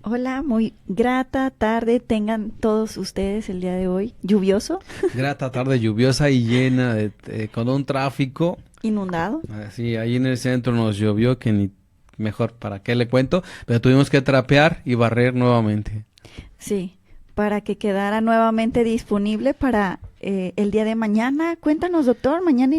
Hola, muy grata tarde tengan todos ustedes el día de hoy. ¿Lluvioso? Grata tarde lluviosa y llena con un tráfico. ¿Inundado? Así, ahí en el centro nos llovió que ni mejor, ¿para qué le cuento? Pero tuvimos que trapear y barrer nuevamente. Sí, para que quedara nuevamente disponible para el día de mañana. Cuéntanos, doctor, mañana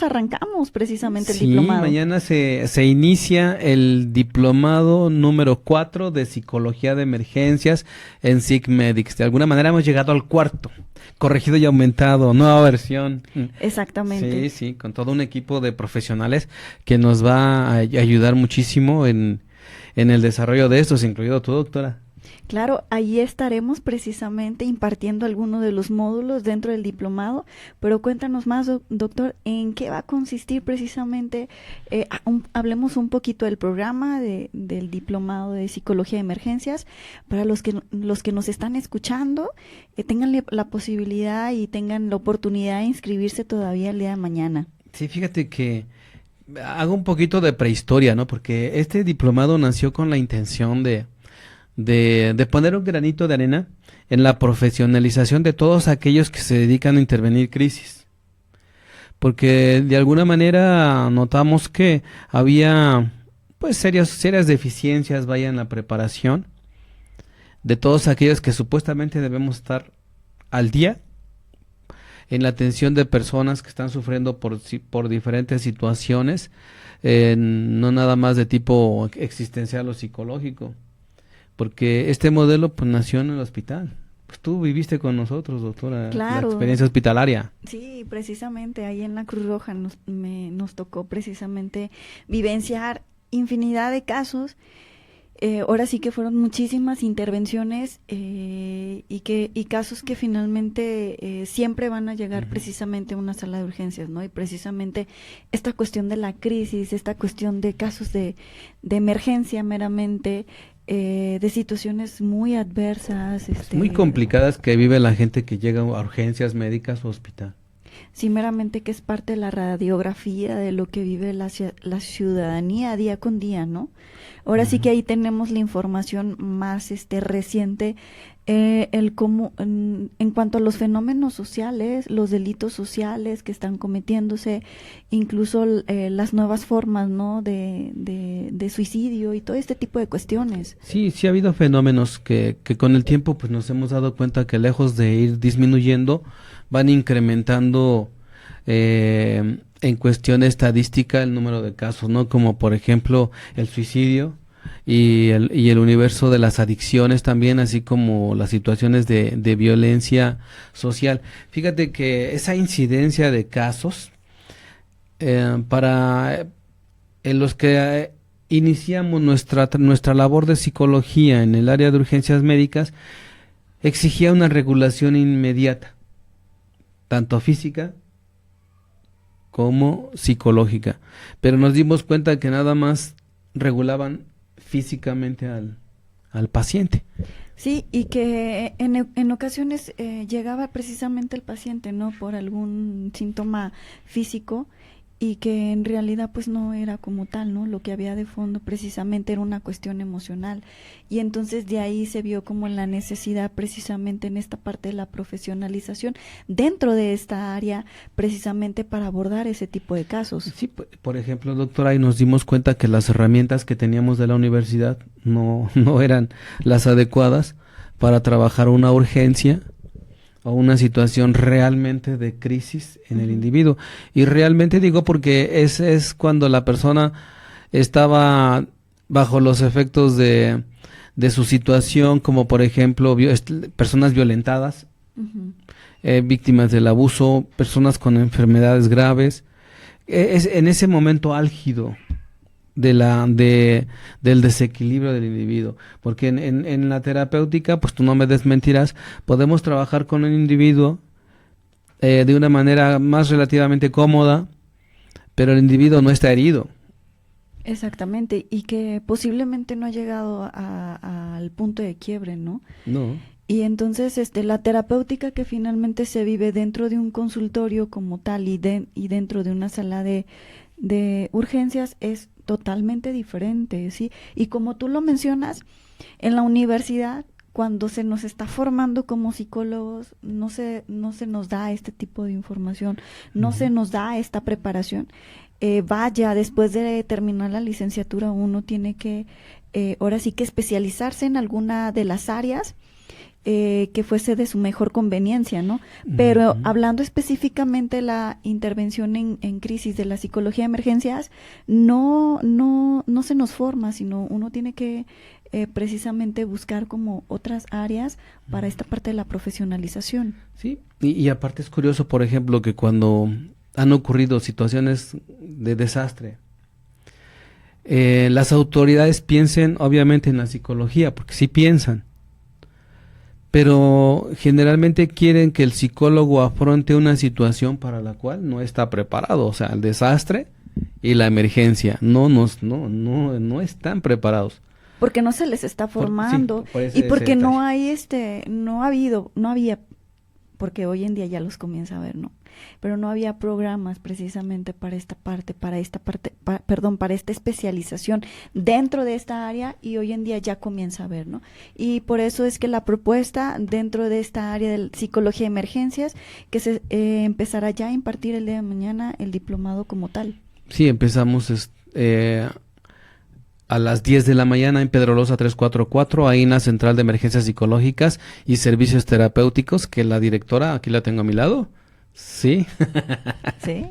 arrancamos precisamente el Sí, diplomado. mañana se inicia el diplomado número 4 de Psicología de Emergencias en SIGMEDIX. De alguna manera hemos llegado al cuarto, corregido y aumentado, nueva versión. Exactamente. Sí, sí, con todo un equipo de profesionales que nos va a ayudar muchísimo en el desarrollo de estos, incluido tu doctora. Claro, ahí estaremos precisamente impartiendo algunos de los módulos dentro del diplomado, pero cuéntanos más, doctor, en qué va a consistir precisamente. Hablemos un poquito del programa del diplomado de psicología de emergencias para los que nos están escuchando, que tengan la posibilidad y tengan la oportunidad de inscribirse todavía el día de mañana. Sí, fíjate que hago un poquito de prehistoria, ¿no? Porque este diplomado nació con la intención de poner un granito de arena en la profesionalización de todos aquellos que se dedican a intervenir crisis. Porque de alguna manera notamos que había pues serias deficiencias, vaya, en la preparación de todos aquellos que supuestamente debemos estar al día en la atención de personas que están sufriendo por diferentes situaciones, no nada más de tipo existencial o psicológico, porque este modelo pues nació en el hospital. Pues tú viviste con nosotros, doctora, la Claro, experiencia hospitalaria. sí, precisamente ahí en la Cruz Roja nos tocó precisamente vivenciar infinidad de casos. Ahora sí que fueron muchísimas intervenciones y casos que finalmente siempre van a llegar Ujú. precisamente a una sala de urgencias, ¿no? Y precisamente esta cuestión de la crisis, esta cuestión de casos de emergencia meramente, de situaciones muy adversas, Pues muy complicadas que vive la gente que llega a urgencias médicas o hospital. sí, meramente que es parte de la radiografía de lo que vive la ciudadanía día con día, ¿no? Ahora sí que Ujú. ahí tenemos la información más reciente, el cómo, en cuanto a los fenómenos sociales, los delitos sociales que están cometiéndose, incluso las nuevas formas, ¿no? De suicidio y todo este tipo de cuestiones. Sí, sí ha habido fenómenos que con el tiempo pues nos hemos dado cuenta que lejos de ir disminuyendo, van incrementando en cuestión estadística el número de casos, ¿no? Como por ejemplo el suicidio y el universo de las adicciones también, así como las situaciones de violencia social. Fíjate que esa incidencia de casos para en los que iniciamos nuestra labor de psicología en el área de urgencias médicas, exigía una regulación inmediata, tanto física como psicológica. Pero nos dimos cuenta que nada más regulaban físicamente al paciente. Sí, y que en ocasiones llegaba precisamente el paciente, ¿no? Por algún síntoma físico y que en realidad pues no era como tal, ¿no? Lo que había de fondo precisamente era una cuestión emocional. Y entonces de ahí se vio como la necesidad precisamente en esta parte de la profesionalización dentro de esta área precisamente para abordar ese tipo de casos. Sí, por ejemplo, doctora, ahí nos dimos cuenta que las herramientas que teníamos de la universidad no eran las adecuadas para trabajar una urgencia o una situación realmente de crisis en el Ujú. individuo. Y realmente digo porque es cuando la persona estaba bajo los efectos de su situación, como por ejemplo personas violentadas, Ujú. víctimas del abuso, personas con enfermedades graves. Es en ese momento álgido del desequilibrio del individuo. Porque en la terapéutica, pues tú no me desmentirás, podemos trabajar con un individuo de una manera más relativamente cómoda, pero el individuo no está herido. Exactamente, y que posiblemente no ha llegado al punto de quiebre, ¿no? No. Y entonces la terapéutica que finalmente se vive dentro de un consultorio como tal y dentro de una sala de urgencias es totalmente diferente, ¿sí? Y como tú lo mencionas, En la universidad, cuando se nos está formando como psicólogos, no se nos da este tipo de información, no se nos da esta preparación. Vaya, después de terminar la licenciatura, uno tiene que, ahora sí que especializarse en alguna de las áreas que fuese de su mejor conveniencia, ¿no? Pero hablando específicamente de la intervención en crisis de la psicología de emergencias, no se nos forma, sino uno tiene que precisamente buscar como otras áreas para esta parte de la profesionalización. Sí, y aparte es curioso, por ejemplo, que cuando han ocurrido situaciones de desastre, las autoridades piensen obviamente en la psicología, porque sí piensan, pero generalmente quieren que el psicólogo afronte una situación para la cual no está preparado, o sea, el desastre y la emergencia, no están preparados. Porque no se les está formando y porque no hay no había, porque hoy en día ya los comienza a ver, ¿no? Pero no había programas precisamente para esta especialización dentro de esta área, y hoy en día ya comienza a ver, ¿no? Y por eso es que la propuesta dentro de esta área de psicología de emergencias, que se empezará ya a impartir el día de mañana el diplomado como tal. Sí, empezamos a las 10 de la mañana en Pedrolosa 344, ahí en la Central de Emergencias Psicológicas y Servicios Terapéuticos, que la directora, aquí la tengo a mi lado, sí, sí,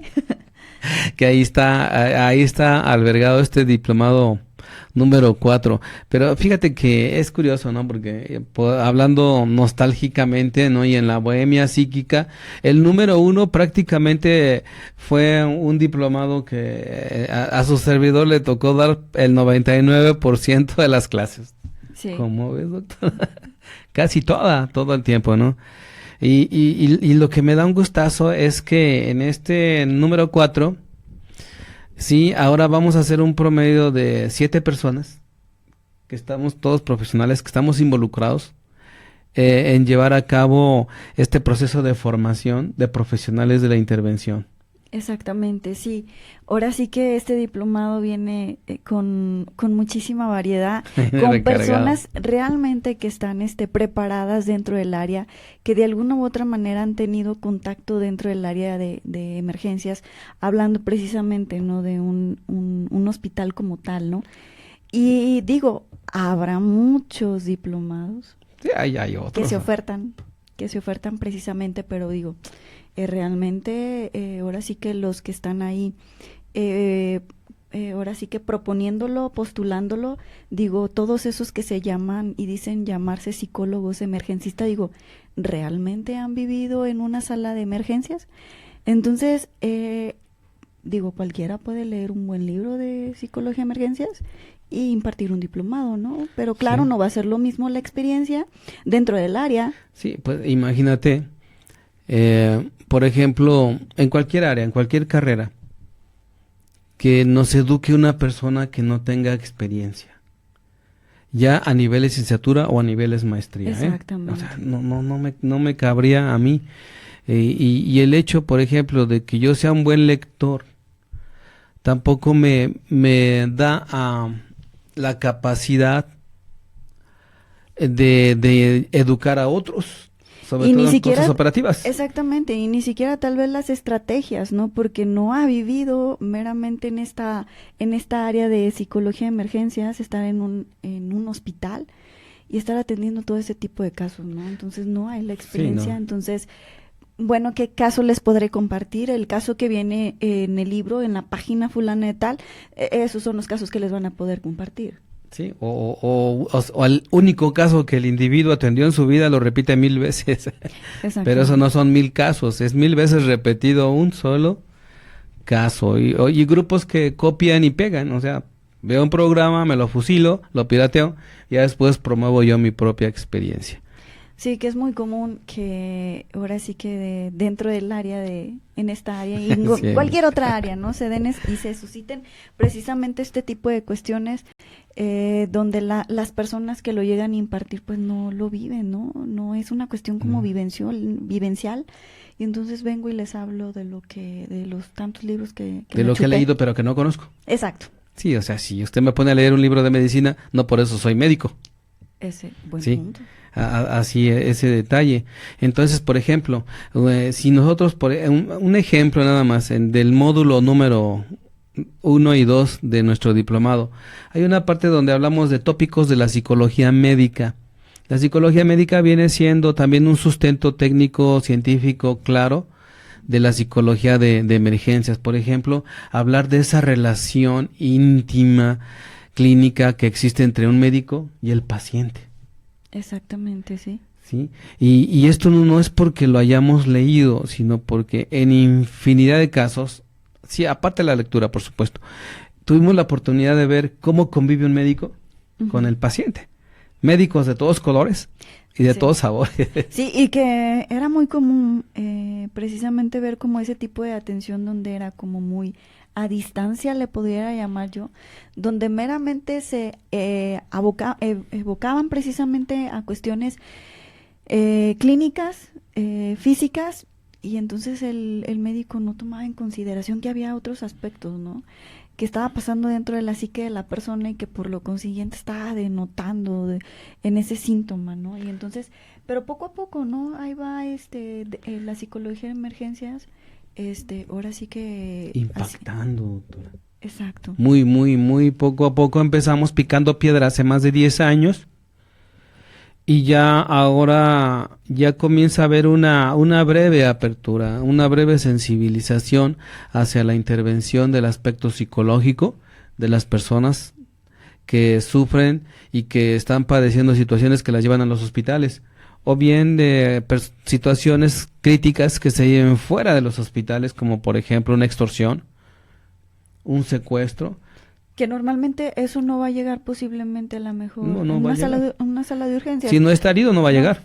que ahí está albergado este diplomado número 4, pero fíjate que es curioso, ¿no? Porque hablando nostálgicamente, ¿no? Y en la bohemia psíquica, el número 1 prácticamente fue un diplomado que a su servidor le tocó dar el 99% de las clases. Sí. ¿Cómo ves, doctor? Casi todo el tiempo, ¿no? Y lo que me da un gustazo es que en este número 4, sí, ahora vamos a hacer un promedio de 7 personas, que estamos todos profesionales, que estamos involucrados en llevar a cabo este proceso de formación de profesionales de la intervención. Exactamente, sí. Ahora sí que este diplomado viene con muchísima variedad, con personas realmente que están preparadas dentro del área, que de alguna u otra manera han tenido contacto dentro del área de emergencias, hablando precisamente, ¿no? De un hospital como tal, ¿no? Y digo, habrá muchos diplomados sí, hay otros, que se ofertan precisamente, pero digo, realmente ahora sí que los que están ahí, ahora sí que proponiéndolo, postulándolo, digo, todos esos que se llaman y dicen llamarse psicólogos emergencistas, digo, ¿realmente han vivido en una sala de emergencias? Entonces, digo, cualquiera puede leer un buen libro de psicología de emergencias y impartir un diplomado, ¿no? Pero claro, sí, no va a ser lo mismo la experiencia dentro del área. Sí, pues imagínate, por ejemplo, en cualquier área, en cualquier carrera, que nos eduque una persona que no tenga experiencia, ya a nivel licenciatura o a niveles maestría. Exactamente. O sea, no me cabría a mí. Y el hecho, por ejemplo, de que yo sea un buen lector, tampoco me da la capacidad de educar a otros, sobre todo en cosas operativas. Exactamente, y ni siquiera tal vez las estrategias, ¿no? Porque no ha vivido meramente en esta área de psicología de emergencias, estar en un hospital y estar atendiendo todo ese tipo de casos, ¿no? Entonces no hay la experiencia, sí, no. Entonces, bueno, ¿qué caso les podré compartir? El caso que viene en el libro, en la página fulana de tal, esos son los casos que les van a poder compartir. Sí, o el único caso que el individuo atendió en su vida lo repite 1000 veces. Pero eso no son 1000 casos, es 1000 veces repetido un solo caso. Y grupos que copian y pegan, o sea, veo un programa, me lo fusilo, lo pirateo, y después promuevo yo mi propia experiencia. Sí, que es muy común que ahora sí que dentro del área en esta área y en sí, cualquier otra área, ¿no? Se den y se susciten precisamente este tipo de cuestiones donde las personas que lo llegan a impartir pues no lo viven, ¿no? No es una cuestión como vivencial, y entonces vengo y les hablo de los tantos libros que de lo que he leído pero que no conozco. Exacto. Sí, o sea, si usted me pone a leer un libro de medicina, no por eso soy médico. Ese buen Sí. punto. Así ese detalle. Entonces, por ejemplo, si nosotros, un ejemplo nada más, del módulo número 1 y 2 de nuestro diplomado, hay una parte donde hablamos de tópicos de la psicología médica. La psicología médica viene siendo también un sustento técnico, científico, claro, de la psicología de emergencias. Por ejemplo, hablar de esa relación íntima, clínica que existe entre un médico y el paciente. Exactamente, sí. ¿Sí? Y esto no es porque lo hayamos leído, sino porque en infinidad de casos, sí, aparte de la lectura, por supuesto, tuvimos la oportunidad de ver cómo convive un médico con el paciente. Médicos de todos colores y de todos sabores. Sí, y que era muy común precisamente ver como ese tipo de atención donde era como muy a distancia, le pudiera llamar yo, donde meramente se evocaban precisamente a cuestiones clínicas, físicas, y entonces el médico no tomaba en consideración que había otros aspectos, ¿no?, que estaba pasando dentro de la psique de la persona y que por lo consiguiente estaba denotando en ese síntoma, ¿no? Y entonces, pero poco a poco, ¿no? Ahí va la psicología de emergencias, ahora sí que impactando, doctora. Exacto. Muy poco a poco empezamos picando piedra hace más de 10 años. Y ya ahora ya comienza a haber una breve apertura, una breve sensibilización hacia la intervención del aspecto psicológico de las personas que sufren y que están padeciendo situaciones que las llevan a los hospitales, o bien de situaciones críticas que se lleven fuera de los hospitales, como por ejemplo una extorsión, un secuestro. Que normalmente eso no va a llegar posiblemente a la mejor una sala de urgencias. Si no está herido no va a llegar.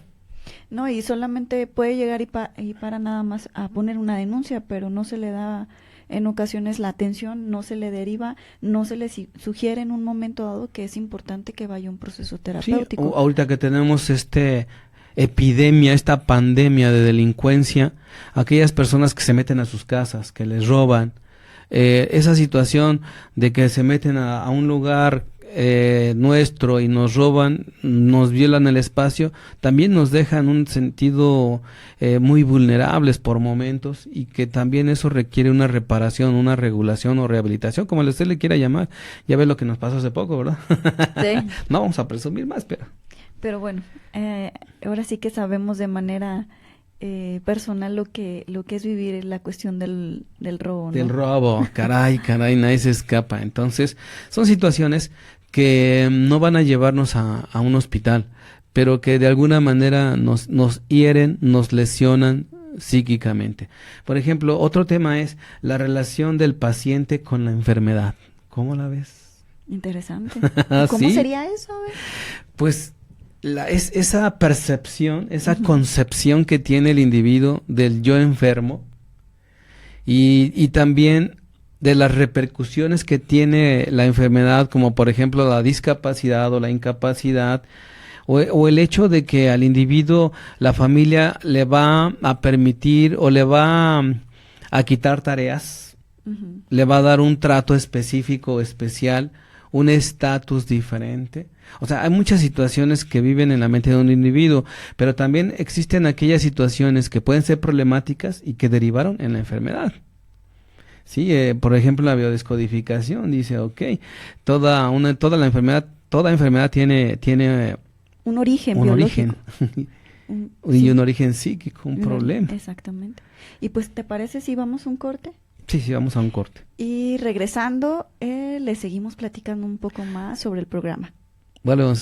No, y solamente puede llegar y para nada más a poner una denuncia, pero no se le da en ocasiones la atención, no se le deriva, no se le sugiere en un momento dado que es importante que vaya un proceso terapéutico. Sí, ahorita que tenemos epidemia, esta pandemia de delincuencia, aquellas personas que se meten a sus casas, que les roban, esa situación de que se meten a un lugar nuestro y nos roban, nos violan el espacio, también nos dejan un sentido muy vulnerables por momentos, y que también eso requiere una reparación, una regulación o rehabilitación, como usted le quiera llamar. Ya ve lo que nos pasó hace poco, ¿verdad? Sí. No vamos a presumir más, pero bueno, ahora sí que sabemos de manera personal lo que es vivir la cuestión del robo, ¿no? Del robo, caray, nadie se escapa. Entonces, son situaciones que no van a llevarnos a un hospital, pero que de alguna manera nos hieren, nos lesionan psíquicamente. Por ejemplo, otro tema es la relación del paciente con la enfermedad. ¿Cómo la ves? Interesante. ¿Cómo ¿Sí? sería eso? Pues esa percepción, esa concepción que tiene el individuo del yo enfermo, y también de las repercusiones que tiene la enfermedad, como por ejemplo la discapacidad o la incapacidad, o el hecho de que al individuo la familia le va a permitir o le va a quitar tareas, le va a dar un trato específico, especial, un estatus diferente. O sea, hay muchas situaciones que viven en la mente de un individuo, pero también existen aquellas situaciones que pueden ser problemáticas y que derivaron en la enfermedad. Sí, por ejemplo, la biodescodificación dice, toda enfermedad tiene un origen biológico. Y un origen psíquico, un problema. Exactamente. Y pues, ¿te parece si vamos a un corte? Sí, vamos a un corte. Y regresando, le seguimos platicando un poco más sobre el programa. Bueno,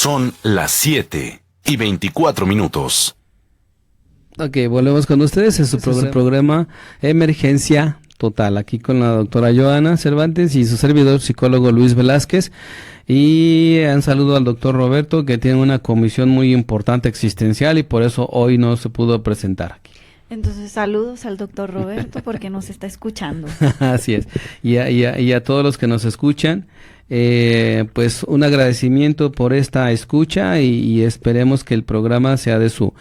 Son las 7:24. Ok, volvemos con ustedes en su programa Emergencia Total, aquí con la doctora Joana Cervantes y su servidor psicólogo Luis Velázquez. Y un saludo al doctor Roberto, que tiene una comisión muy importante existencial y por eso hoy no se pudo presentar aquí. Entonces, saludos al doctor Roberto porque nos está escuchando. Así es. Y a todos los que nos escuchan, pues un agradecimiento por esta escucha y esperemos que el programa sea de su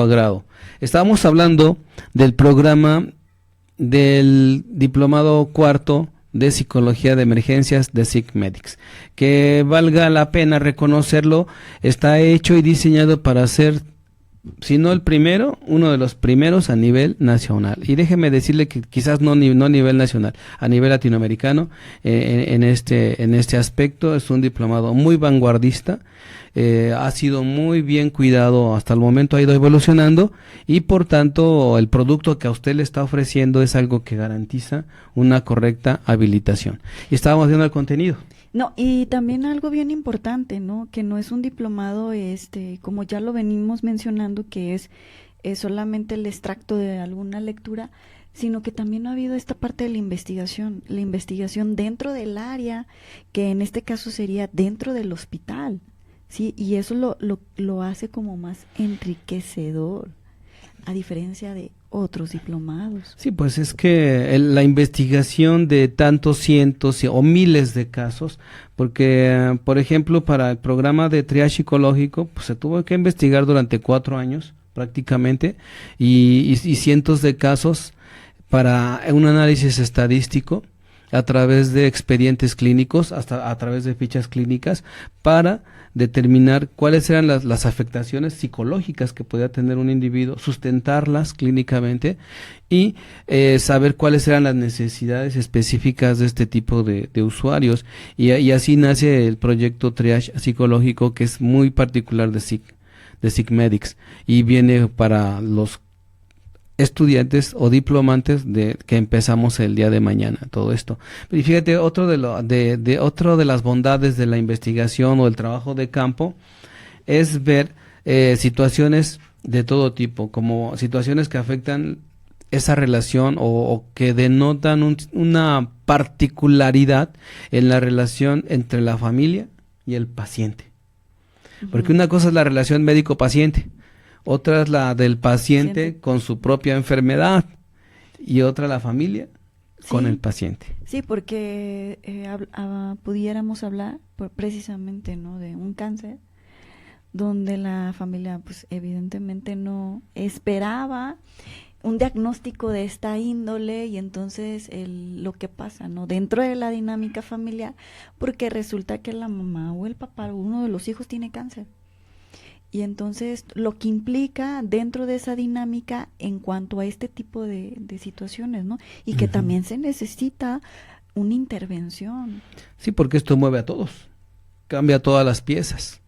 agrado. Estábamos hablando del programa del diplomado cuarto de Psicología de Emergencias de SICMEDICS, que valga la pena reconocerlo, está hecho y diseñado para ser, si no el primero, uno de los primeros a nivel nacional. Y déjeme decirle que quizás no a nivel nacional, a nivel latinoamericano, en este aspecto es un diplomado muy vanguardista. Ha sido muy bien cuidado hasta el momento, ha ido evolucionando y por tanto el producto que a usted le está ofreciendo es algo que garantiza una correcta habilitación. Y estábamos viendo el contenido. No, y también algo bien importante, ¿no? Que no es un diplomado, como ya lo venimos mencionando, que es solamente el extracto de alguna lectura, sino que también ha habido esta parte de la investigación dentro del área, que en este caso sería dentro del hospital, ¿sí? Y eso lo hace como más enriquecedor, a diferencia de otros diplomados. Sí, pues es que la investigación de tantos cientos o miles de casos, porque, por ejemplo, para el programa de triage psicológico, pues se tuvo que investigar durante 4 años prácticamente y cientos de casos para un análisis estadístico a través de expedientes clínicos, hasta a través de fichas clínicas, para determinar cuáles eran las afectaciones psicológicas que podía tener un individuo, sustentarlas clínicamente y saber cuáles eran las necesidades específicas de este tipo de usuarios. Y así nace el proyecto Triage Psicológico, que es muy particular de SICMEDICS y viene para los estudiantes o diplomantes que empezamos el día de mañana, todo esto. Y fíjate, otro de las bondades de la investigación o el trabajo de campo es ver situaciones de todo tipo, como situaciones que afectan esa relación o que denotan una particularidad en la relación entre la familia y el paciente. Porque una cosa es la relación médico-paciente, otra es la del paciente con su propia enfermedad y otra la familia con el paciente. Sí, porque pudiéramos hablar precisamente, ¿no?, de un cáncer donde la familia pues evidentemente no esperaba un diagnóstico de esta índole y entonces lo que pasa, ¿no?, dentro de la dinámica familiar, porque resulta que la mamá o el papá, uno de los hijos tiene cáncer. Y entonces lo que implica dentro de esa dinámica en cuanto a este tipo de situaciones, ¿no? Y que también se necesita una intervención. Sí, porque esto mueve a todos, cambia todas las piezas.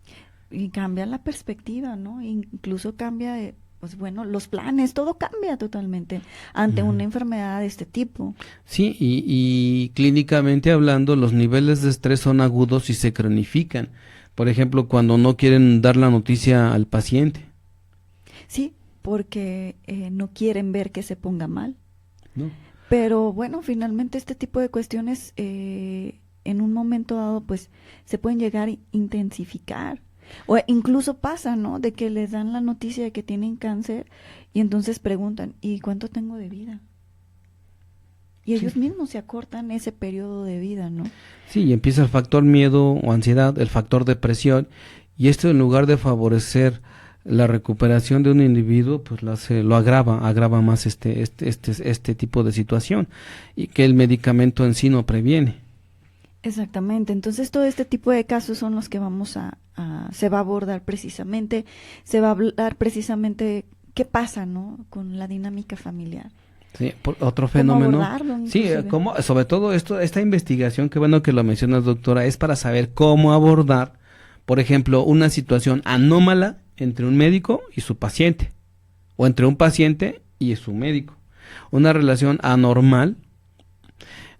Y cambia la perspectiva, ¿no? Incluso cambia, pues bueno, los planes, todo cambia totalmente ante una enfermedad de este tipo. Sí, y clínicamente hablando, los niveles de estrés son agudos y se cronifican. Por ejemplo, cuando no quieren dar la noticia al paciente. Sí, porque no quieren ver que se ponga mal. No. Pero bueno, finalmente este tipo de cuestiones en un momento dado pues se pueden llegar a intensificar. O incluso pasa, ¿no?, de que les dan la noticia de que tienen cáncer y entonces preguntan, ¿y cuánto tengo de vida? Y ellos mismos se acortan ese periodo de vida, ¿no? Sí, y empieza el factor miedo o ansiedad, el factor depresión, y esto en lugar de favorecer la recuperación de un individuo, pues lo agrava más este tipo de situación, y que el medicamento en sí no previene. Exactamente, entonces todo este tipo de casos son los que se va a abordar precisamente, se va a hablar precisamente qué pasa, ¿no?, con la dinámica familiar. Sí, otro fenómeno. Sí, inclusive. sobre todo esta investigación, qué bueno que lo mencionas, doctora, es para saber cómo abordar, por ejemplo, una situación anómala entre un médico y su paciente, o entre un paciente y su médico. Una relación anormal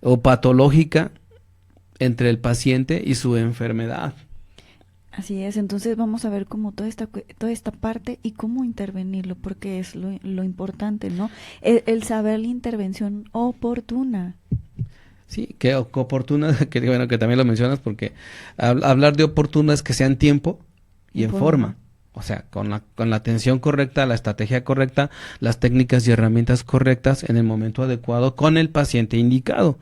o patológica entre el paciente y su enfermedad. Así es, entonces vamos a ver cómo toda esta parte y cómo intervenirlo, porque es lo importante, ¿no? El saber la intervención oportuna. Sí, que oportuna, que bueno que también lo mencionas, porque hablar de oportuna es que sea en tiempo y en forma. O sea, con la atención correcta, la estrategia correcta, las técnicas y herramientas correctas en el momento adecuado con el paciente indicado.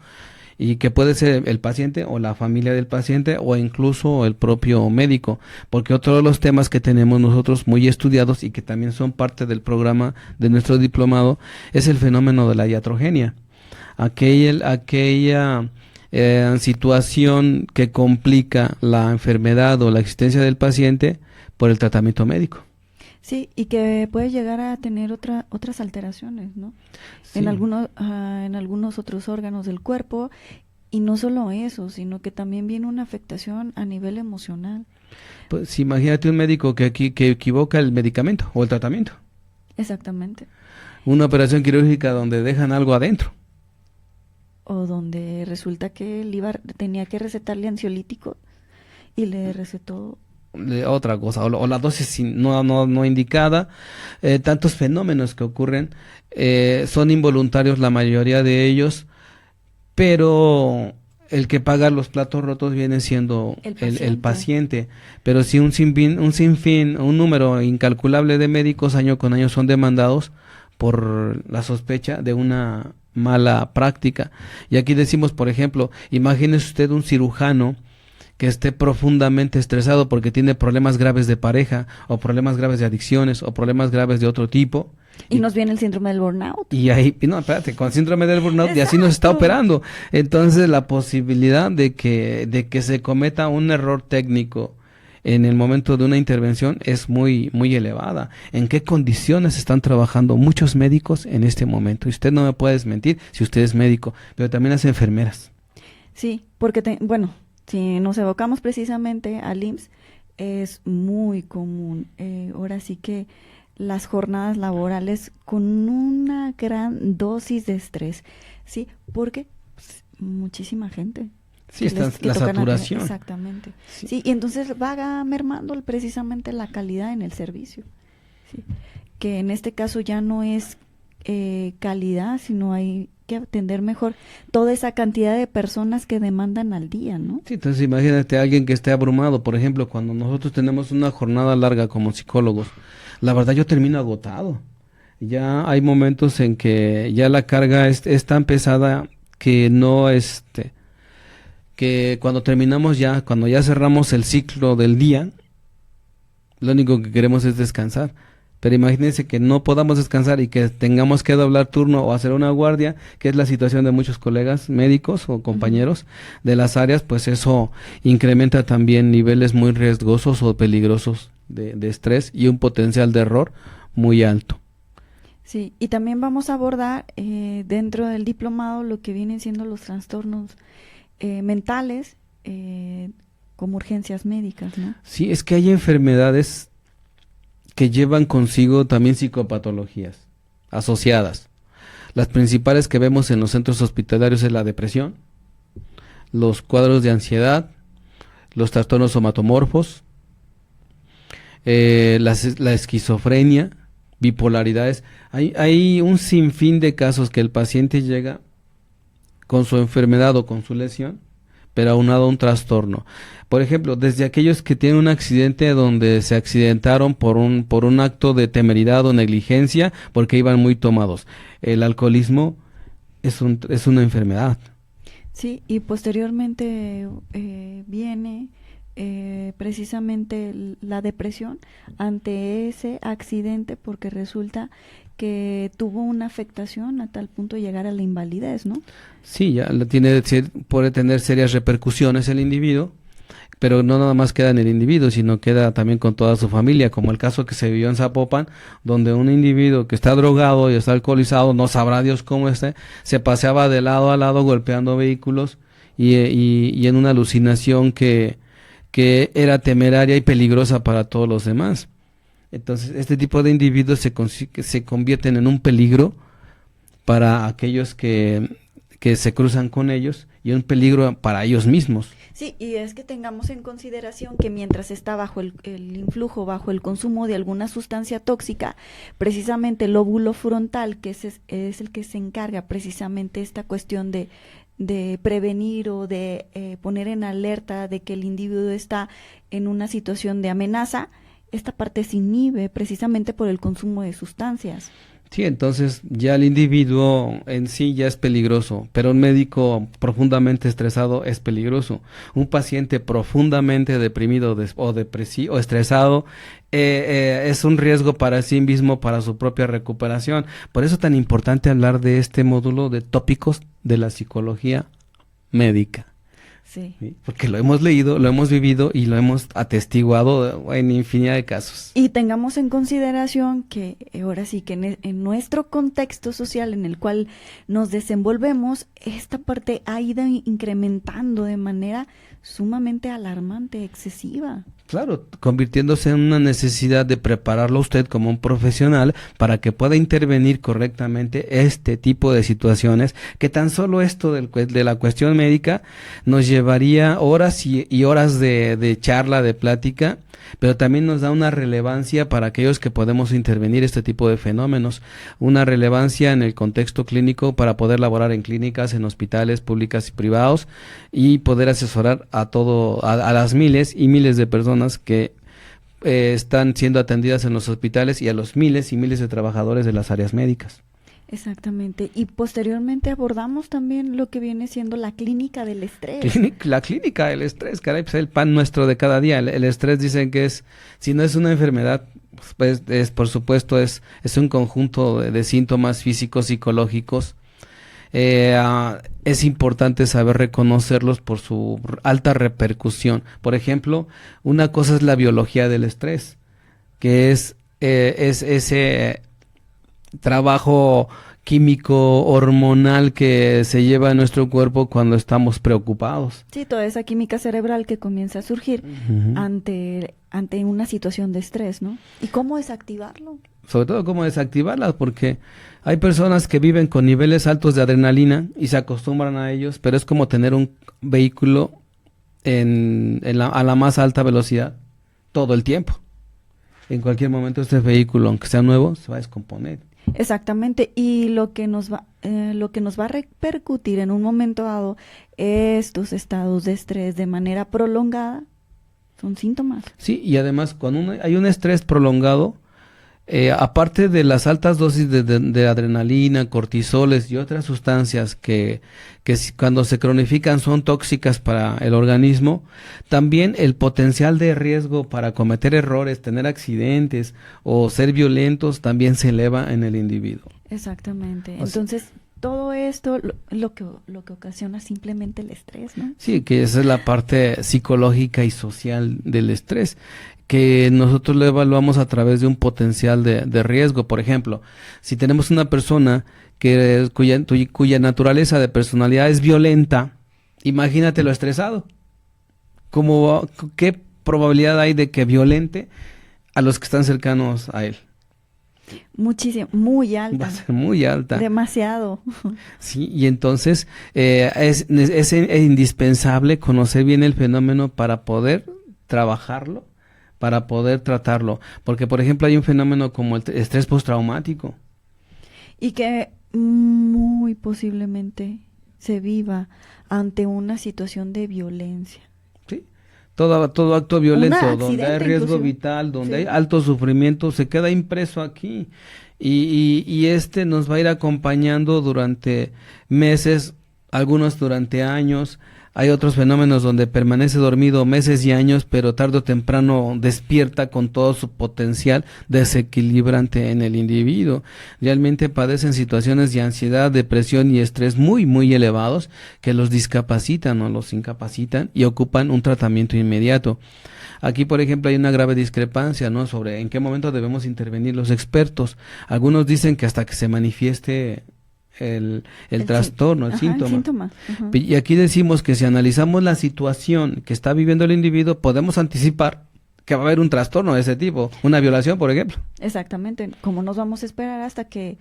Y que puede ser el paciente o la familia del paciente o incluso el propio médico, porque otro de los temas que tenemos nosotros muy estudiados y que también son parte del programa de nuestro diplomado es el fenómeno de la iatrogenia, aquella situación que complica la enfermedad o la existencia del paciente por el tratamiento médico. Sí, y que puede llegar a tener otras alteraciones, ¿no? Sí. En algunos otros órganos del cuerpo, y no solo eso, sino que también viene una afectación a nivel emocional. Pues imagínate un médico que equivoca el medicamento o el tratamiento. Exactamente. Una operación quirúrgica donde dejan algo adentro. O donde resulta que tenía que recetarle ansiolítico y le recetó otra cosa, o la dosis no indicada. Tantos fenómenos que ocurren, son involuntarios la mayoría de ellos, pero el que paga los platos rotos viene siendo el paciente. Pero si un sinfín, un número incalculable de médicos año con año son demandados por la sospecha de una mala práctica. Y aquí decimos, por ejemplo, imagínese usted un cirujano que esté profundamente estresado porque tiene problemas graves de pareja, o problemas graves de adicciones, o problemas graves de otro tipo. Y nos viene el síndrome del burnout. Y ahí, no, espérate, con síndrome del burnout, y así nos está operando. Entonces, la posibilidad de que se cometa un error técnico en el momento de una intervención es muy, muy elevada. ¿En qué condiciones están trabajando muchos médicos en este momento? Y usted no me puede desmentir si usted es médico, pero también las enfermeras. Sí, porque, si nos evocamos precisamente al IMSS, es muy común. Ahora sí que las jornadas laborales con una gran dosis de estrés, ¿sí? Porque muchísima gente. Sí, está la saturación. Exactamente. Sí, y entonces va mermando precisamente la calidad en el servicio. ¿Sí? Que en este caso ya no es calidad, sino hay que atender mejor toda esa cantidad de personas que demandan al día, ¿no? Sí, entonces imagínate a alguien que esté abrumado, por ejemplo, cuando nosotros tenemos una jornada larga como psicólogos, la verdad yo termino agotado. Ya hay momentos en que ya la carga es tan pesada que que cuando terminamos cuando ya cerramos el ciclo del día, lo único que queremos es descansar. Pero imagínense que no podamos descansar y que tengamos que doblar turno o hacer una guardia, que es la situación de muchos colegas médicos o compañeros de las áreas, pues eso incrementa también niveles muy riesgosos o peligrosos de estrés y un potencial de error muy alto. Sí, y también vamos a abordar dentro del diplomado lo que vienen siendo los trastornos mentales como urgencias médicas, ¿no? Sí, es que hay enfermedades que llevan consigo también psicopatologías asociadas. Las principales que vemos en los centros hospitalarios es la depresión, los cuadros de ansiedad, los trastornos somatomorfos, la esquizofrenia, bipolaridades. Hay un sinfín de casos que el paciente llega con su enfermedad o con su lesión, pero aunado a un trastorno. Por ejemplo, desde aquellos que tienen un accidente donde se accidentaron por un acto de temeridad o negligencia porque iban muy tomados. El alcoholismo es una enfermedad. Sí, y posteriormente viene precisamente la depresión ante ese accidente, porque resulta que tuvo una afectación a tal punto de llegar a la invalidez, ¿no? Sí, ya puede tener serias repercusiones el individuo, pero no nada más queda en el individuo, sino queda también con toda su familia, como el caso que se vivió en Zapopan, donde un individuo que está drogado y está alcoholizado, no sabrá Dios cómo se paseaba de lado a lado golpeando vehículos y en una alucinación que era temeraria y peligrosa para todos los demás. Entonces, este tipo de individuos se convierten en un peligro para aquellos que que se cruzan con ellos y un peligro para ellos mismos. Sí, y es que tengamos en consideración que mientras está bajo el influjo, bajo el consumo de alguna sustancia tóxica, precisamente el lóbulo frontal, que es el que se encarga precisamente esta cuestión de prevenir o de poner en alerta de que el individuo está en una situación de amenaza, esta parte se inhibe precisamente por el consumo de sustancias. Sí, entonces ya el individuo en sí ya es peligroso, pero un médico profundamente estresado es peligroso. Un paciente profundamente deprimido o estresado es un riesgo para sí mismo, para su propia recuperación. Por eso es tan importante hablar de este módulo de tópicos de la psicología médica. Sí. ¿Sí? Porque lo hemos leído, lo hemos vivido y lo hemos atestiguado en infinidad de casos. Y tengamos en consideración que ahora sí que en nuestro contexto social en el cual nos desenvolvemos, esta parte ha ido incrementando de manera sumamente alarmante, excesiva. Claro, convirtiéndose en una necesidad de prepararlo a usted como un profesional para que pueda intervenir correctamente este tipo de situaciones, que tan solo esto de la cuestión médica nos llevaría horas y horas de charla, de plática, pero también nos da una relevancia para aquellos que podemos intervenir este tipo de fenómenos, una relevancia en el contexto clínico para poder laborar en clínicas, en hospitales públicas y privados y poder asesorar a las miles y miles de personas que están siendo atendidas en los hospitales y a los miles y miles de trabajadores de las áreas médicas. Exactamente. Y posteriormente abordamos también lo que viene siendo la clínica del estrés. La clínica del estrés, caray, pues el pan nuestro de cada día. El estrés dicen que si no es una enfermedad, pues por supuesto es un conjunto de síntomas físicos, psicológicos. Es importante saber reconocerlos por su alta repercusión. Por ejemplo, una cosa es la biología del estrés, que es ese trabajo químico hormonal que se lleva en nuestro cuerpo cuando estamos preocupados. Sí, toda esa química cerebral que comienza a surgir ante una situación de estrés, ¿no? ¿Y cómo desactivarlo? Sobre todo cómo desactivarlas, porque hay personas que viven con niveles altos de adrenalina y se acostumbran a ellos, pero es como tener un vehículo a la más alta velocidad todo el tiempo. En cualquier momento este vehículo, aunque sea nuevo, se va a descomponer. Exactamente, y lo que nos va a repercutir en un momento dado estos estados de estrés de manera prolongada son síntomas. Sí, y además cuando hay un estrés prolongado, aparte de las altas dosis de adrenalina, cortisoles y otras sustancias que cuando se cronifican son tóxicas para el organismo, también el potencial de riesgo para cometer errores, tener accidentes o ser violentos también se eleva en el individuo. Exactamente. Entonces, todo esto lo que ocasiona simplemente el estrés, ¿no? Sí, que esa es la parte psicológica y social del estrés, que nosotros lo evaluamos a través de un potencial de riesgo. Por ejemplo, si tenemos una persona cuya naturaleza de personalidad es violenta, imagínate lo estresado. ¿Qué probabilidad hay de que violente a los que están cercanos a él? Muchísimo, muy alta. Va a ser muy alta. Demasiado. Sí, y entonces es indispensable conocer bien el fenómeno para poder trabajarlo, para poder tratarlo. Porque, por ejemplo, hay un fenómeno como el estrés postraumático. Y que muy posiblemente se viva ante una situación de violencia. Sí. Todo acto violento, donde hay riesgo inclusive. vital, donde Sí. hay alto sufrimiento, se queda impreso aquí. Y nos va a ir acompañando durante meses, algunos durante años. Hay otros fenómenos donde permanece dormido meses y años, pero tarde o temprano despierta con todo su potencial desequilibrante en el individuo. Realmente padecen situaciones de ansiedad, depresión y estrés muy, muy elevados que los discapacitan o los incapacitan y ocupan un tratamiento inmediato. Aquí, por ejemplo, hay una grave discrepancia, ¿no?, sobre en qué momento debemos intervenir los expertos. Algunos dicen que hasta que se manifieste el trastorno, el síntoma. Uh-huh. Y aquí decimos que si analizamos la situación que está viviendo el individuo, podemos anticipar que va a haber un trastorno de ese tipo, una violación, por ejemplo. Exactamente. ¿Cómo nos vamos a esperar hasta que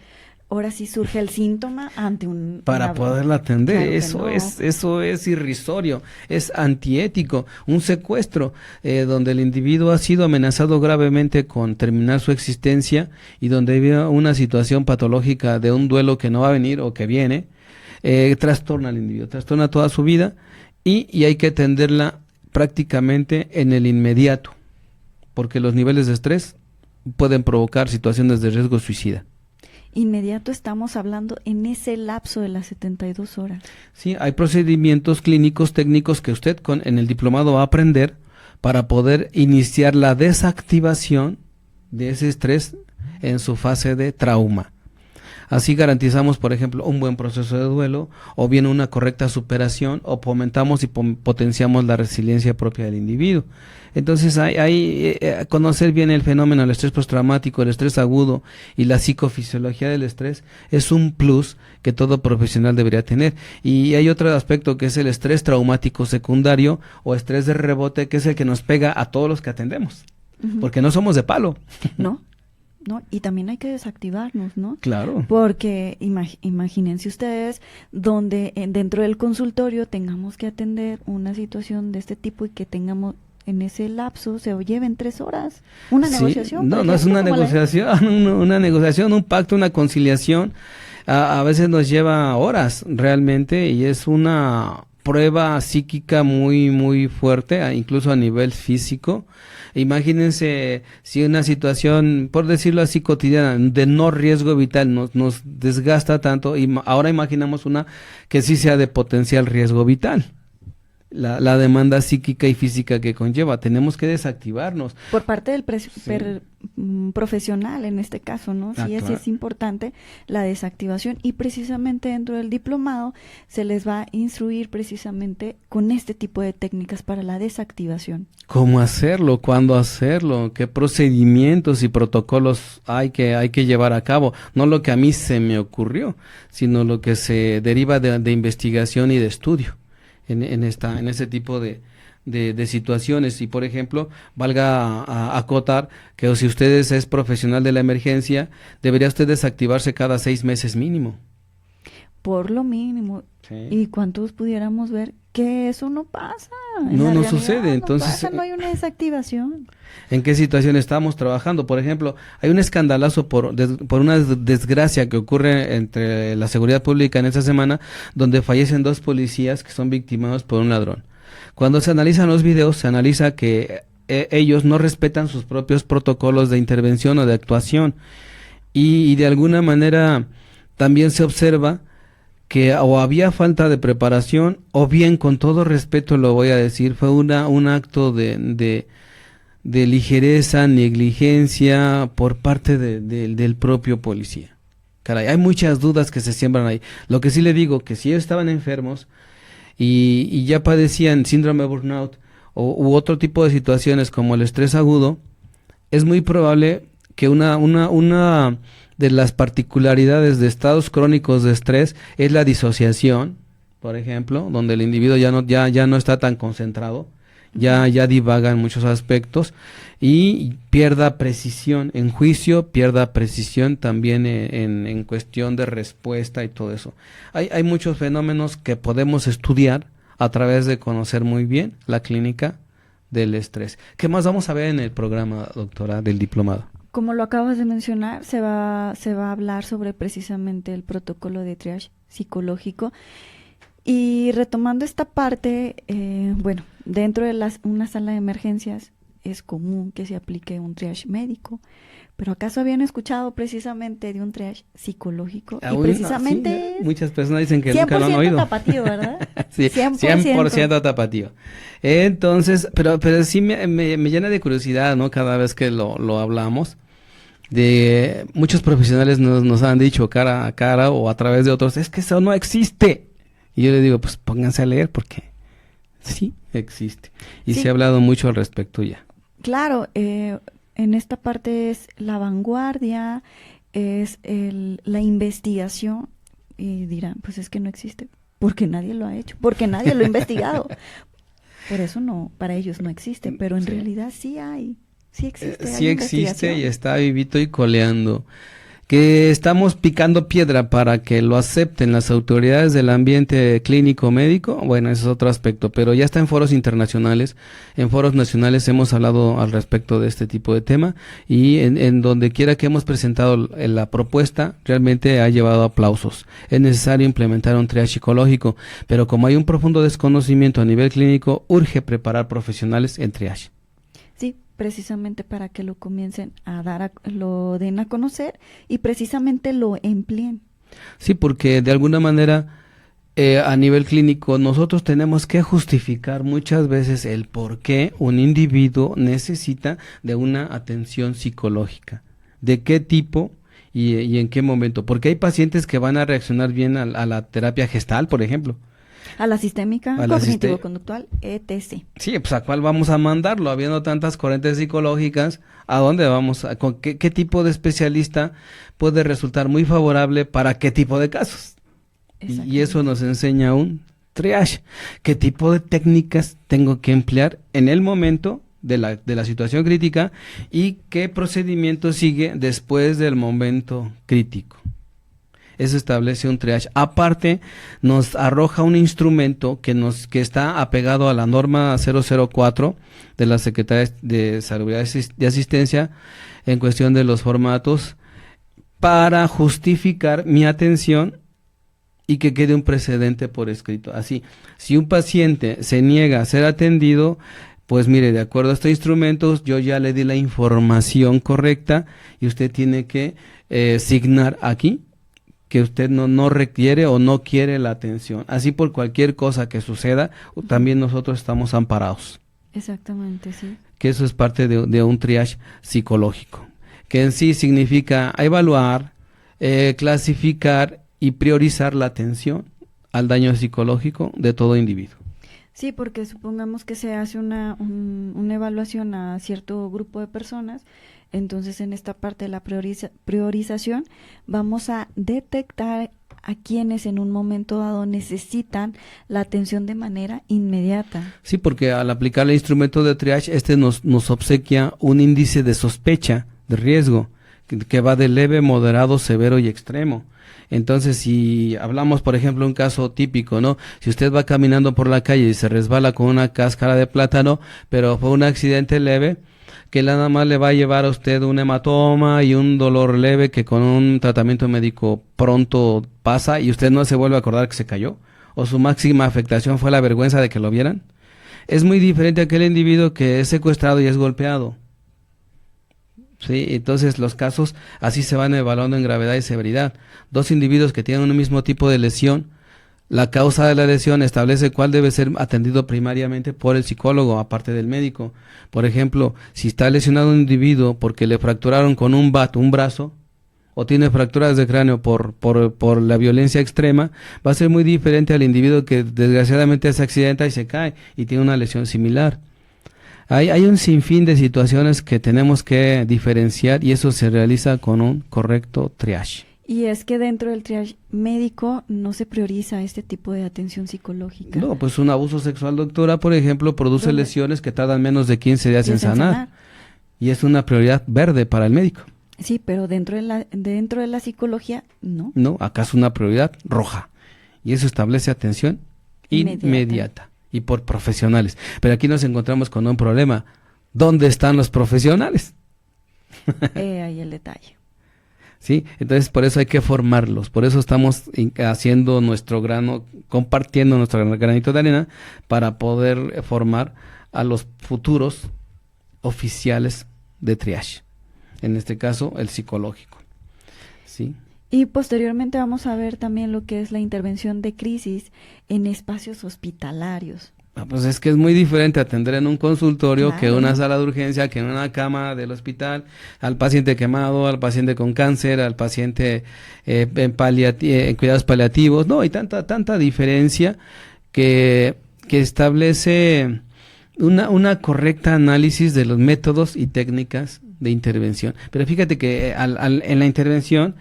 ahora sí surge el síntoma ante un... Para poderla atender. Claro Eso es irrisorio, es antiético, un secuestro donde el individuo ha sido amenazado gravemente con terminar su existencia y donde había una situación patológica de un duelo que no va a venir o que viene, trastorna al individuo, trastorna toda su vida y hay que atenderla prácticamente en el inmediato, porque los niveles de estrés pueden provocar situaciones de riesgo suicida. Inmediato estamos hablando en ese lapso de las 72 horas. Sí, hay procedimientos clínicos, técnicos que usted en el diplomado va a aprender para poder iniciar la desactivación de ese estrés en su fase de trauma. Así garantizamos, por ejemplo, un buen proceso de duelo, o bien una correcta superación, o fomentamos y potenciamos la resiliencia propia del individuo. Entonces, hay conocer bien el fenómeno del estrés postraumático, el estrés agudo y la psicofisiología del estrés es un plus que todo profesional debería tener. Y hay otro aspecto que es el estrés traumático secundario o estrés de rebote, que es el que nos pega a todos los que atendemos, porque no somos de palo. ¿No? ¿No? Y también hay que desactivarnos, ¿no? Claro. Porque imagínense ustedes donde dentro del consultorio tengamos que atender una situación de este tipo y que tengamos en ese lapso se lleven 3 horas. Una negociación. No es una negociación, una negociación, un pacto, una conciliación. A veces nos lleva horas realmente y es una prueba psíquica muy, muy fuerte, incluso a nivel físico. Imagínense si una situación, por decirlo así, cotidiana, de no riesgo vital nos desgasta tanto, y ahora imaginamos una que sí sea de potencial riesgo vital. La demanda psíquica y física que conlleva, tenemos que desactivarnos. Por parte del profesional en este caso, ¿no? Sí, claro. es importante la desactivación y precisamente dentro del diplomado se les va a instruir precisamente con este tipo de técnicas para la desactivación. ¿Cómo hacerlo? ¿Cuándo hacerlo? ¿Qué procedimientos y protocolos hay que llevar a cabo? No lo que a mí se me ocurrió, sino lo que se deriva de investigación y de estudio en ese tipo de situaciones. Y por ejemplo, valga acotar que si usted es profesional de la emergencia, debería usted desactivarse cada 6 meses mínimo. Por lo mínimo. Sí. ¿Y cuántos pudiéramos ver que eso no pasa? No sucede. Entonces, no hay una desactivación. ¿En qué situación estamos trabajando? Por ejemplo, hay un escandalazo por una desgracia que ocurre entre la seguridad pública en esta semana, donde fallecen 2 policías que son victimados por un ladrón. Cuando se analizan los videos, se analiza que ellos no respetan sus propios protocolos de intervención o de actuación, y de alguna manera también se observa que o había falta de preparación, o bien, con todo respeto lo voy a decir, fue un acto de ligereza, negligencia por parte del propio policía. Caray, hay muchas dudas que se siembran ahí. Lo que sí le digo, que si ellos estaban enfermos y ya padecían síndrome de burnout u otro tipo de situaciones como el estrés agudo, es muy probable que una de las particularidades de estados crónicos de estrés es la disociación, por ejemplo, donde el individuo ya no está tan concentrado, ya divaga en muchos aspectos y pierda precisión en juicio, pierda precisión también en cuestión de respuesta y todo eso. Hay muchos fenómenos que podemos estudiar a través de conocer muy bien la clínica del estrés. ¿Qué más vamos a ver en el programa, doctora, del diplomado? Como lo acabas de mencionar, se va a hablar sobre precisamente el protocolo de triage psicológico. Y retomando esta parte, dentro de una sala de emergencias es común que se aplique un triage médico, pero ¿acaso habían escuchado precisamente de un triage psicológico? Y precisamente sí, muchas personas dicen que nunca lo han oído. 100% tapatío, ¿verdad? Sí, 100% tapatío. Entonces, pero sí me llena de curiosidad, ¿no? Cada vez que lo hablamos. De muchos profesionales nos han dicho cara a cara o a través de otros, es que eso no existe. Y yo le digo, pues pónganse a leer porque sí existe. Y sí, se ha hablado mucho al respecto ya. Claro, en esta parte es la vanguardia, es la investigación, y dirán, pues es que no existe, porque nadie lo ha hecho, porque nadie lo ha investigado. Por eso para ellos no existe, pero en realidad sí hay. Sí existe. Sí existe y está vivito y coleando. Que estamos picando piedra para que lo acepten las autoridades del ambiente clínico médico, bueno, ese es otro aspecto, pero ya está en foros internacionales, en foros nacionales hemos hablado al respecto de este tipo de tema y en donde quiera que hemos presentado la propuesta, realmente ha llevado aplausos. Es necesario implementar un triage psicológico, pero como hay un profundo desconocimiento a nivel clínico, urge preparar profesionales en triage. Sí, precisamente para que lo comiencen a dar, lo den a conocer y precisamente lo empleen. Sí, porque de alguna manera a nivel clínico nosotros tenemos que justificar muchas veces el por qué un individuo necesita de una atención psicológica, de qué tipo y en qué momento, porque hay pacientes que van a reaccionar bien a la terapia gestal, por ejemplo. A la sistémica, cognitivo-conductual, etc. Sí, pues ¿a cuál vamos a mandarlo? Habiendo tantas corrientes psicológicas, ¿a dónde vamos? ¿Con qué tipo de especialista puede resultar muy favorable para qué tipo de casos? Y eso nos enseña un triage. ¿Qué tipo de técnicas tengo que emplear en el momento de la situación crítica y qué procedimiento sigue después del momento crítico? Eso establece un triage. Aparte, nos arroja un instrumento que está apegado a la norma 004 de la Secretaría de Salubridad y Asistencia en cuestión de los formatos para justificar mi atención y que quede un precedente por escrito. Así, si un paciente se niega a ser atendido, pues mire, de acuerdo a estos instrumentos, yo ya le di la información correcta y usted tiene que signar aquí que usted no requiere o no quiere la atención. Así por cualquier cosa que suceda, también nosotros estamos amparados. Exactamente, sí. Que eso es parte de un triage psicológico, que en sí significa evaluar, clasificar y priorizar la atención al daño psicológico de todo individuo. Sí, porque supongamos que se hace una evaluación a cierto grupo de personas. Entonces, en esta parte de la priorización, vamos a detectar a quienes en un momento dado necesitan la atención de manera inmediata. Sí, porque al aplicar el instrumento de triage, nos obsequia un índice de sospecha, de riesgo, que va de leve, moderado, severo y extremo. Entonces, si hablamos, por ejemplo, un caso típico, ¿no? Si usted va caminando por la calle y se resbala con una cáscara de plátano, pero fue un accidente leve, que nada más le va a llevar a usted un hematoma y un dolor leve que con un tratamiento médico pronto pasa y usted no se vuelve a acordar que se cayó, o su máxima afectación fue la vergüenza de que lo vieran. Es muy diferente a aquel individuo que es secuestrado y es golpeado. Sí, entonces los casos así se van evaluando en gravedad y severidad. Dos individuos que tienen un mismo tipo de lesión, la causa de la lesión establece cuál debe ser atendido primariamente por el psicólogo, aparte del médico. Por ejemplo, si está lesionado un individuo porque le fracturaron con un bat un brazo, o tiene fracturas de cráneo por la violencia extrema, va a ser muy diferente al individuo que desgraciadamente se accidenta y se cae y tiene una lesión similar. Hay un sinfín de situaciones que tenemos que diferenciar y eso se realiza con un correcto triage. Y es que dentro del triage médico no se prioriza este tipo de atención psicológica. No, pues un abuso sexual, doctora, por ejemplo, produce lesiones que tardan menos de 15 días en sanar. Y es una prioridad verde para el médico. Sí, pero dentro de la psicología, no. No, acá es una prioridad roja. Y eso establece atención inmediata. Y por profesionales. Pero aquí nos encontramos con un problema. ¿Dónde están los profesionales? Ahí el detalle. Sí, entonces por eso hay que formarlos. Por eso estamos haciendo compartiendo nuestro granito de arena para poder formar a los futuros oficiales de triage. En este caso, el psicológico. ¿Sí? Y posteriormente vamos a ver también lo que es la intervención de crisis en espacios hospitalarios. Pues es que es muy diferente atender en un consultorio Claro. que en una sala de urgencia, que en una cama del hospital, al paciente quemado, al paciente con cáncer, al paciente en cuidados paliativos. No, hay tanta diferencia que establece una correcta análisis de los métodos y técnicas de intervención. Pero fíjate que en la intervención,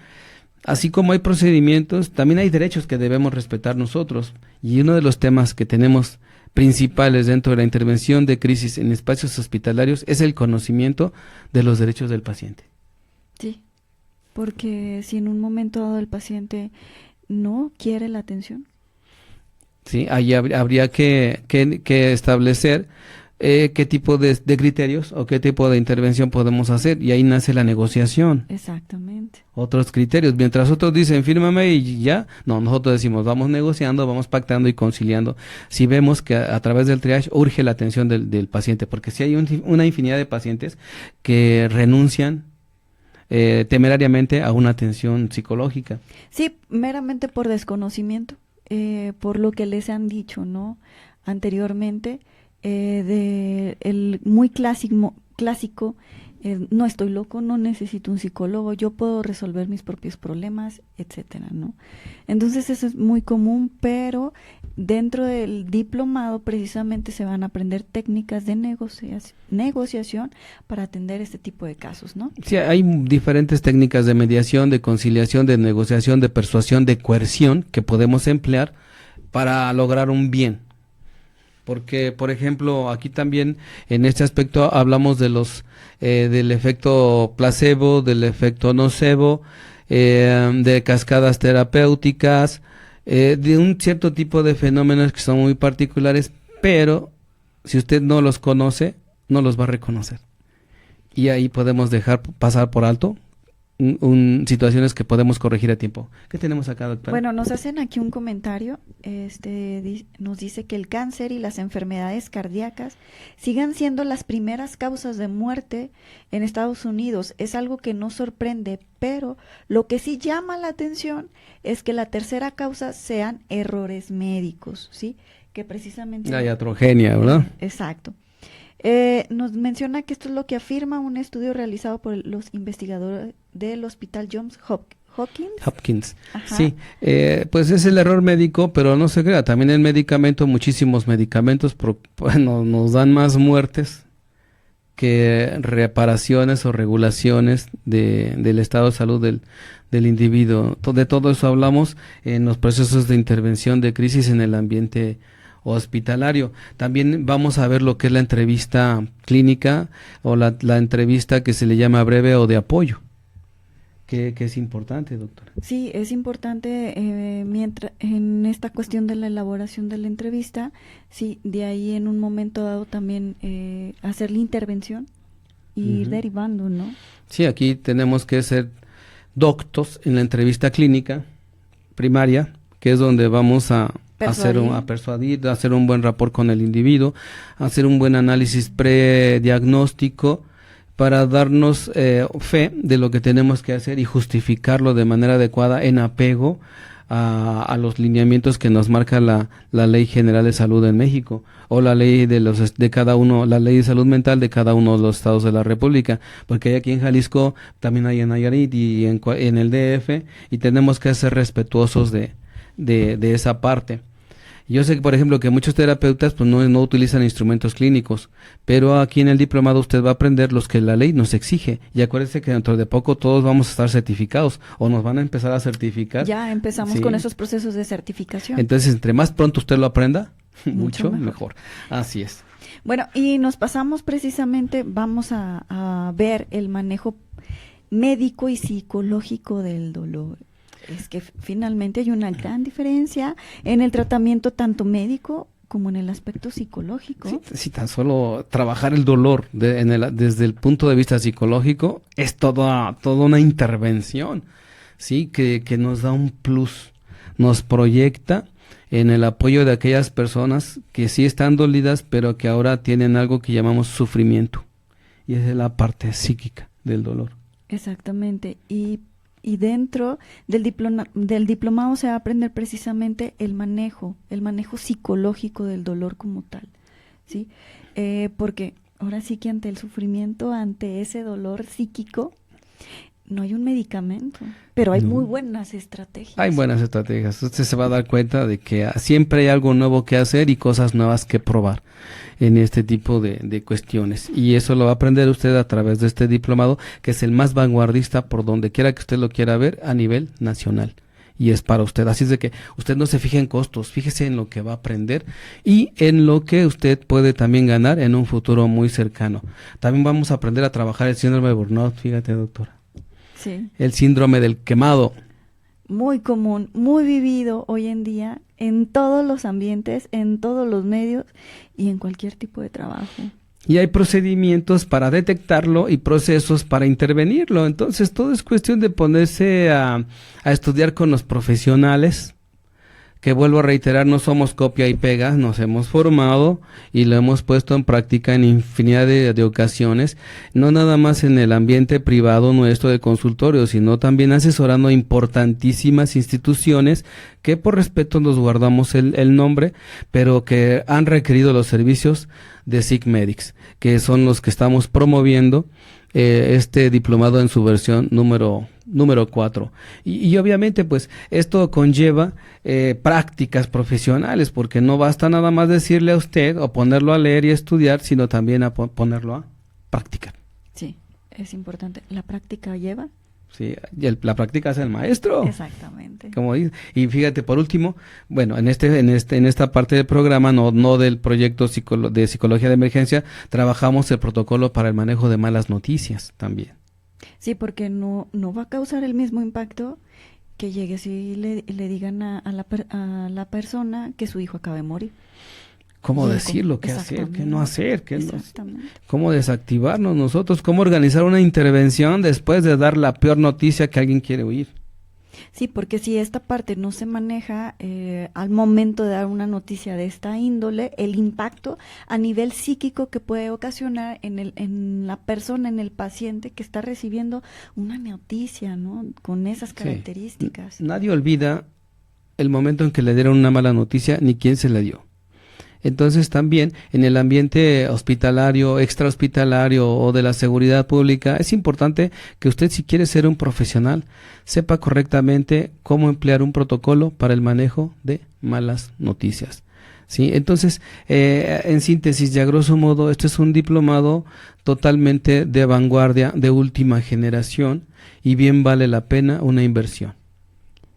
así como hay procedimientos, también hay derechos que debemos respetar nosotros. Y uno de los temas que tenemos principales dentro de la intervención de crisis en espacios hospitalarios es el conocimiento de los derechos del paciente. Sí. porque si en un momento dado el paciente no quiere la atención. Sí, ahí habría que establecer qué tipo de criterios o qué tipo de intervención podemos hacer, y ahí nace la negociación. Exactamente. Otros criterios, mientras otros dicen fírmame y ya, no, nosotros decimos vamos negociando, vamos pactando y conciliando. Si vemos que a través del triage urge la atención del paciente, porque si hay una infinidad de pacientes que renuncian temerariamente a una atención psicológica. Sí, meramente por desconocimiento, por lo que les han dicho, ¿no? Anteriormente, de el muy clásico, no estoy loco, no necesito un psicólogo, yo puedo resolver mis propios problemas, etcétera, ¿no? Entonces eso es muy común, pero dentro del diplomado precisamente se van a aprender técnicas de negociación para atender este tipo de casos, ¿no? Sí, hay diferentes técnicas de mediación, de conciliación, de negociación, de persuasión, de coerción que podemos emplear para lograr un bien. Porque, por ejemplo, aquí también en este aspecto hablamos de del efecto placebo, del efecto nocebo, de cascadas terapéuticas, de un cierto tipo de fenómenos que son muy particulares, pero si usted no los conoce, no los va a reconocer. Y ahí podemos dejar pasar por alto situaciones que podemos corregir a tiempo. ¿Qué tenemos acá, doctora? Bueno, nos hacen aquí un comentario, nos dice que el cáncer y las enfermedades cardíacas sigan siendo las primeras causas de muerte en Estados Unidos. Es algo que no sorprende, pero lo que sí llama la atención es que la tercera causa sean errores médicos, ¿sí? Que precisamente... La iatrogenia, ¿verdad? Exacto. Nos menciona que esto es lo que afirma un estudio realizado por los investigadores del Hospital Johns Hopkins. Ajá. Sí, pues es el error médico, pero no se crea, también el medicamento, muchísimos medicamentos nos dan más muertes que reparaciones o regulaciones del estado de salud del individuo. De todo eso hablamos en los procesos de intervención de crisis en el ambiente hospitalario. También vamos a ver lo que es la entrevista clínica o la entrevista que se le llama breve o de apoyo, que es importante, doctora. Sí, es importante mientras en esta cuestión de la elaboración de la entrevista, sí, de ahí en un momento dado también hacer la intervención y ir derivando, ¿no? Sí, aquí tenemos que ser doctos en la entrevista clínica primaria, que es donde vamos a persuadir, hacer un buen rapport con el individuo, hacer un buen análisis prediagnóstico para darnos fe de lo que tenemos que hacer y justificarlo de manera adecuada en apego a los lineamientos que nos marca la Ley General de Salud en México o la ley de cada uno, la Ley de Salud Mental de cada uno de los estados de la República, porque hay aquí en Jalisco, también hay en Nayarit y en el DF, y tenemos que ser respetuosos de esa parte. Yo sé que, por ejemplo, que muchos terapeutas pues no utilizan instrumentos clínicos, pero aquí en el diplomado usted va a aprender los que la ley nos exige. Y acuérdese que dentro de poco todos vamos a estar certificados o nos van a empezar a certificar. Ya empezamos con esos procesos de certificación. Entonces, entre más pronto usted lo aprenda, mucho mejor. Así es. Bueno, y nos pasamos precisamente, vamos a ver el manejo médico y psicológico del dolor. Es que finalmente hay una gran diferencia en el tratamiento tanto médico como en el aspecto psicológico. Sí, tan solo trabajar el dolor desde el punto de vista psicológico es toda una intervención, sí, que nos da un plus, nos proyecta en el apoyo de aquellas personas que sí están dolidas, pero que ahora tienen algo que llamamos sufrimiento, y esa es la parte psíquica del dolor. Exactamente, y dentro del diplomado se va a aprender precisamente el manejo psicológico del dolor como tal, ¿sí? Porque ahora sí que ante el sufrimiento, ante ese dolor psíquico, no hay un medicamento, pero hay muy buenas estrategias. Hay buenas estrategias. Usted se va a dar cuenta de que siempre hay algo nuevo que hacer y cosas nuevas que probar en este tipo de cuestiones. Y eso lo va a aprender usted a través de este diplomado, que es el más vanguardista por donde quiera que usted lo quiera ver a nivel nacional. Y es para usted. Así es de que usted no se fije en costos, fíjese en lo que va a aprender y en lo que usted puede también ganar en un futuro muy cercano. También vamos a aprender a trabajar el síndrome de burnout, fíjate, doctora. Sí. El síndrome del quemado. Muy común, muy vivido hoy en día en todos los ambientes, en todos los medios y en cualquier tipo de trabajo. Y hay procedimientos para detectarlo y procesos para intervenirlo. Entonces, todo es cuestión de ponerse a estudiar con los profesionales, que vuelvo a reiterar, no somos copia y pega, nos hemos formado y lo hemos puesto en práctica en infinidad de ocasiones, no nada más en el ambiente privado nuestro de consultorio, sino también asesorando a importantísimas instituciones que por respeto nos guardamos el nombre, pero que han requerido los servicios de SIGMEDIX, que son los que estamos promoviendo este diplomado en su versión número 4. Y obviamente pues esto conlleva prácticas profesionales, porque no basta nada más decirle a usted o ponerlo a leer y a estudiar, sino también a ponerlo a practicar. Sí, es importante. ¿La práctica lleva? Sí, la práctica es el maestro. Exactamente. Como dice. Y fíjate, por último, bueno, en esta parte del programa, no del proyecto de psicología de emergencia, trabajamos el protocolo para el manejo de malas noticias también. Sí, porque no va a causar el mismo impacto que llegues y le digan a la persona que su hijo acaba de morir. ¿Cómo decirlo? ¿Qué hacer? ¿Qué no hacer? Exactamente. ¿Cómo desactivarnos nosotros? ¿Cómo organizar una intervención después de dar la peor noticia que alguien quiere oír? Sí, porque si esta parte no se maneja al momento de dar una noticia de esta índole, el impacto a nivel psíquico que puede ocasionar en la persona, en el paciente que está recibiendo una noticia, ¿no? Con esas características. Sí. Nadie olvida el momento en que le dieron una mala noticia ni quién se la dio. Entonces también en el ambiente hospitalario, extrahospitalario o de la seguridad pública es importante que usted, si quiere ser un profesional, sepa correctamente cómo emplear un protocolo para el manejo de malas noticias. ¿Sí? Entonces, en síntesis y a grosso modo, este es un diplomado totalmente de vanguardia, de última generación, y bien vale la pena una inversión.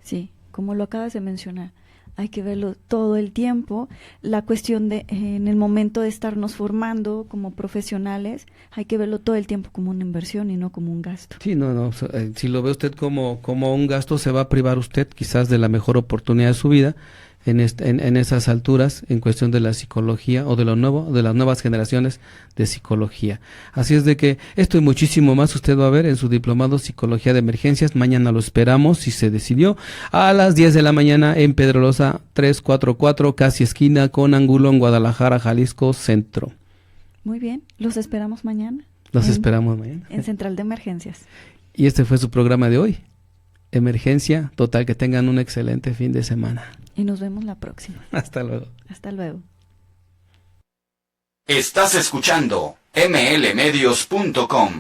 Sí, como lo acabas de mencionar. Hay que verlo todo el tiempo. La cuestión de, en el momento de estarnos formando como profesionales, hay que verlo todo el tiempo como una inversión y no como un gasto. Sí, no, si lo ve usted como un gasto, se va a privar usted quizás de la mejor oportunidad de su vida en esas alturas, en cuestión de la psicología o de lo nuevo, de las nuevas generaciones de psicología. Así es de que esto y muchísimo más usted va a ver en su diplomado Psicología de Emergencias. Mañana lo esperamos, si se decidió, a las 10 de la mañana en Pedrosa 344, casi esquina con ángulo en Guadalajara, Jalisco, Centro. Muy bien, los esperamos mañana. Esperamos mañana. En Central de Emergencias. Y este fue su programa de hoy. Emergencia total, que tengan un excelente fin de semana. Y nos vemos la próxima. Hasta luego. Hasta luego. Estás escuchando mlmedios.com.